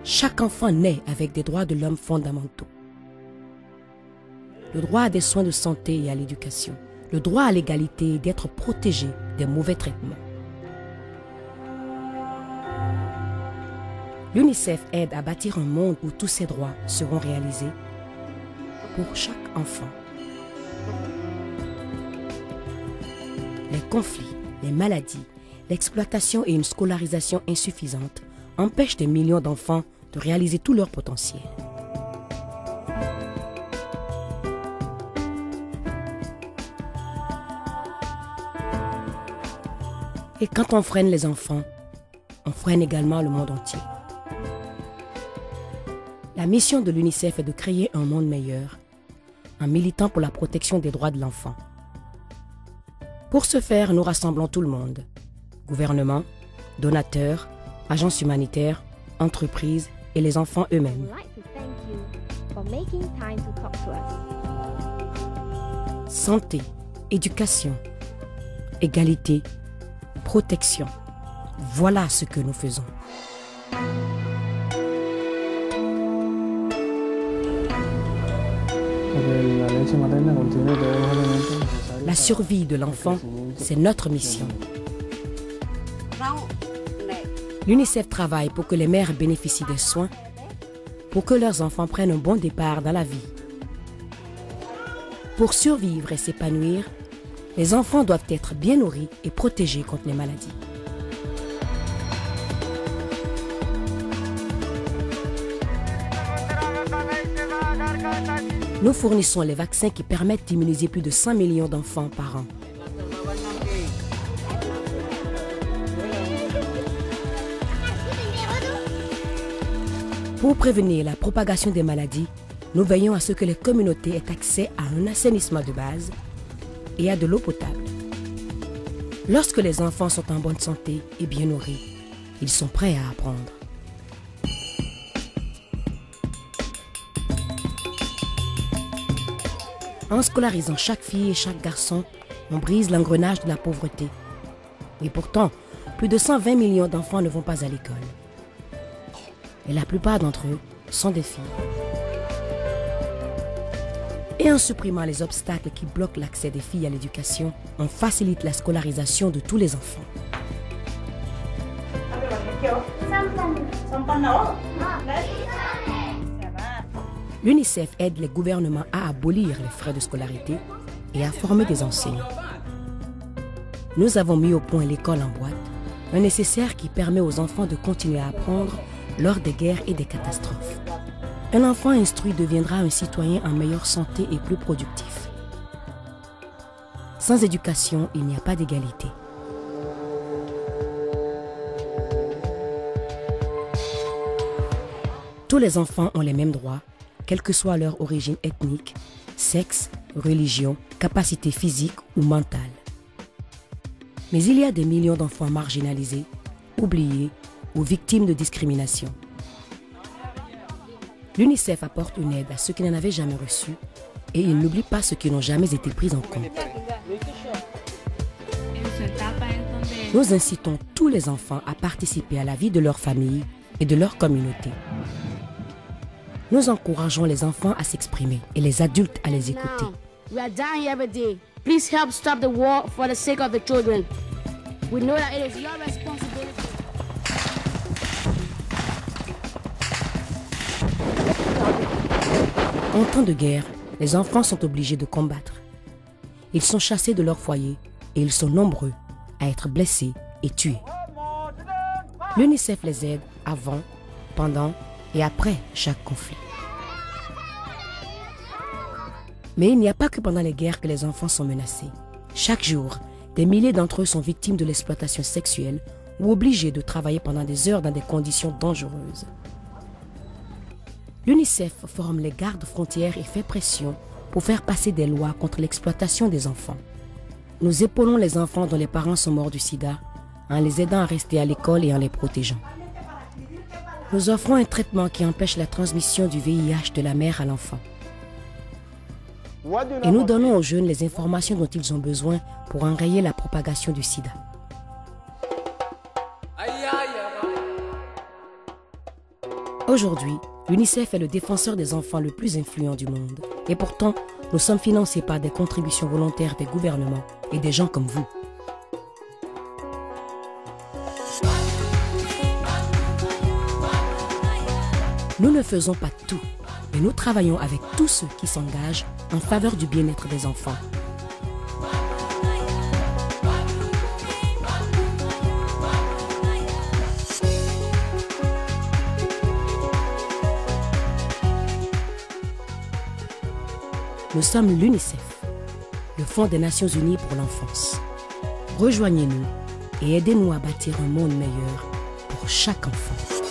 Chaque enfant naît avec des droits de l'homme fondamentaux. Le droit à des soins de santé et à l'éducation. Le droit à l'égalité et d'être protégé des mauvais traitements. L'UNICEF aide à bâtir un monde où tous ces droits seront réalisés pour chaque enfant. Les conflits, les maladies, l'exploitation et une scolarisation insuffisante empêchent des millions d'enfants de réaliser tout leur potentiel. Et quand on freine les enfants, on freine également le monde entier. La mission de l'UNICEF est de créer un monde meilleur en militant pour la protection des droits de l'enfant. Pour ce faire, nous rassemblons tout le monde. Gouvernement, donateurs, agences humanitaires, entreprises et les enfants eux-mêmes. Santé, éducation, égalité, protection. Voilà ce que nous faisons. La survie de l'enfant, c'est notre mission. L'UNICEF travaille pour que les mères bénéficient des soins, pour que leurs enfants prennent un bon départ dans la vie. Pour survivre et s'épanouir, les enfants doivent être bien nourris et protégés contre les maladies. Nous fournissons les vaccins qui permettent d'immuniser plus de 100 millions d'enfants par an. Pour prévenir la propagation des maladies, nous veillons à ce que les communautés aient accès à un assainissement de base et à de l'eau potable. Lorsque les enfants sont en bonne santé et bien nourris, ils sont prêts à apprendre. En scolarisant chaque fille et chaque garçon, on brise l'engrenage de la pauvreté. Et pourtant, plus de 120 millions d'enfants ne vont pas à l'école. Et la plupart d'entre eux sont des filles. Et en supprimant les obstacles qui bloquent l'accès des filles à l'éducation, on facilite la scolarisation de tous les enfants. L'UNICEF aide les gouvernements à abolir les frais de scolarité et à former des enseignants. Nous avons mis au point l'école en boîte, un nécessaire qui permet aux enfants de continuer à apprendre lors des guerres et des catastrophes. Un enfant instruit deviendra un citoyen en meilleure santé et plus productif. Sans éducation, il n'y a pas d'égalité. Tous les enfants ont les mêmes droits, quelle que soit leur origine ethnique, sexe, religion, capacité physique ou mentale. Mais il y a des millions d'enfants marginalisés, oubliés ou victimes de discrimination. L'UNICEF apporte une aide à ceux qui n'en avaient jamais reçu et il n'oublie pas ceux qui n'ont jamais été pris en compte. Nous incitons tous les enfants à participer à la vie de leur famille et de leur communauté. Nous encourageons les enfants à s'exprimer et les adultes à les écouter. We are dying every day. Please help stop the war for the sake of the children. We know that it is your responsibility. En temps de guerre, les enfants sont obligés de combattre. Ils sont chassés de leur foyer et ils sont nombreux à être blessés et tués. L'UNICEF les aide avant, pendant et après chaque conflit. Mais il n'y a pas que pendant les guerres que les enfants sont menacés. Chaque jour, des milliers d'entre eux sont victimes de l'exploitation sexuelle ou obligés de travailler pendant des heures dans des conditions dangereuses. L'UNICEF forme les gardes-frontières et fait pression pour faire passer des lois contre l'exploitation des enfants. Nous épaulons les enfants dont les parents sont morts du sida en les aidant à rester à l'école et en les protégeant. Nous offrons un traitement qui empêche la transmission du VIH de la mère à l'enfant. Et nous donnons aux jeunes les informations dont ils ont besoin pour enrayer la propagation du sida. Aujourd'hui, l'UNICEF est le défenseur des enfants le plus influent du monde. Et pourtant, nous sommes financés par des contributions volontaires des gouvernements et des gens comme vous. Nous ne faisons pas tout, mais nous travaillons avec tous ceux qui s'engagent en faveur du bien-être des enfants. Nous sommes l'UNICEF, le Fonds des Nations Unies pour l'enfance. Rejoignez-nous et aidez-nous à bâtir un monde meilleur pour chaque enfant.